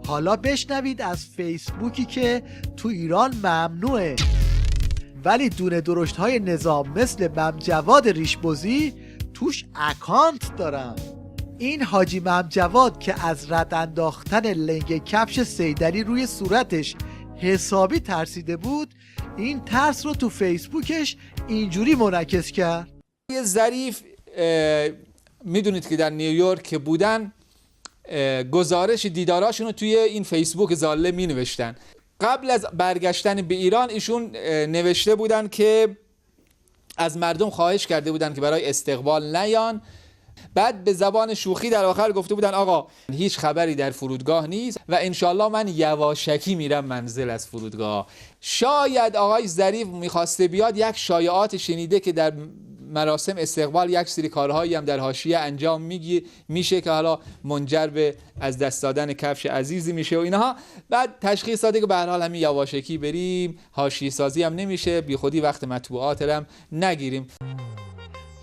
حالا بشنوید از فیسبوکی که تو ایران ممنوعه ولی دونه درشت های نظام مثل ممجواد ریشبزی توش اکانت دارن. این حاجی ممجواد که از رد انداختن لنگ کفش صیدلی روی صورتش حسابی ترسیده بود، این ترس رو تو فیسبوکش اینجوری منعکس کرد. یه ظریف میدونید که در نیویورک بودن، گزارش دیداراشون رو توی این فیسبوک ظاله می نوشتن. قبل از برگشتن به ایران ایشون نوشته بودن که از مردم خواهش کرده بودن که برای استقبال نیان. بعد به زبان شوخی در آخر گفته بودن آقا هیچ خبری در فرودگاه نیست و انشالله من یواشکی میرم منزل از فرودگاه. شاید آقای ظریف میخواسته بیاد، یک شایعات شنیده که در مراسم استقبال یک سری کارهایی هم در حاشیه انجام میشه که حالا منجر به از دست دادن کفش عزیزی میشه و اینها. بعد تشخیص داده که به هر حال همین یواشکی بریم، حاشیه سازی هم نمیشه، بی خودی وقت مطبوعات هم نگیریم.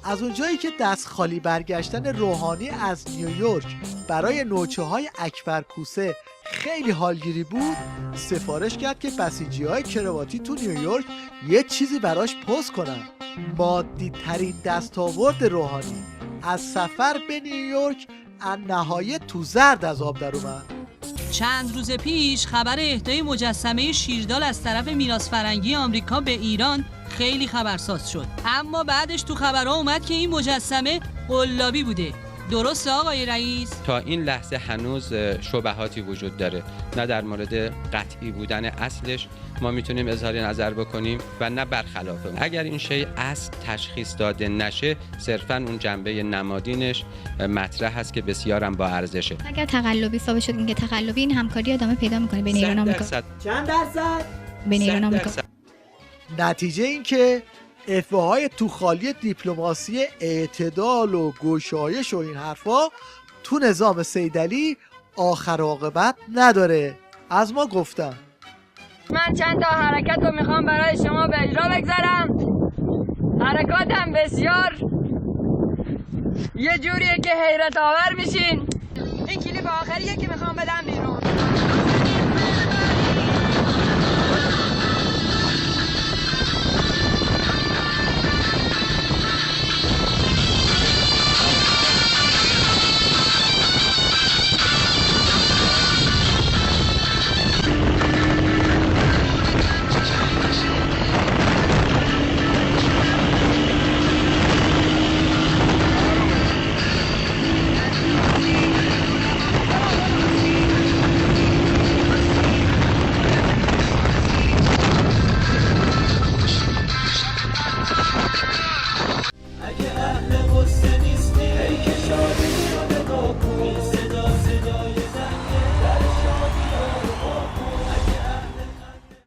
از اونجایی که دست خالی برگشتن روحانی از نیویورک برای نوچه‌های اکبر کوسه خیلی حالگیری بود، سفارش کرد که بسیجی‌های کرواتی تو نیویورک یه چیزی براش پست کنن. مادی ترین دستاورد روحانی از سفر به نیویورک النهایه تو زرد از آب در اومد. چند روز پیش خبر اهدای مجسمه شیردال از طرف میراث فرهنگی آمریکا به ایران خیلی خبرساز شد، اما بعدش تو خبرها اومد که این مجسمه قلابی بوده. درسته آقای رئیس؟ تا این لحظه هنوز شبهاتی وجود داره، نه در مورد قطعی بودن اصلش ما میتونیم اظهار نظر بکنیم و نه برخلافه. اگر این شی اصل تشخیص داده نشه، صرفاً اون جنبه نمادینش مطرح هست که بسیارم با ارزشه. اگر تقلبی ثابت شد اینکه تقلبی، این همکاری ادامه پیدا میکنه بین ایران و آمریکا. چند درصد؟ بین ایران و آمریکا. نتیجه این که افعاهای توخالی دیپلماسی اعتدال و گشایش و این حرفا تو نظام صیدلی آخر عاقبت نداره. از ما گفتن. من چند تا حرکت رو میخوام برای شما به اجرا بگذارم. حرکاتم بسیار یه جوریه که حیرت آور میشین. این کلیپ آخریه که میخوام بدم بیرون.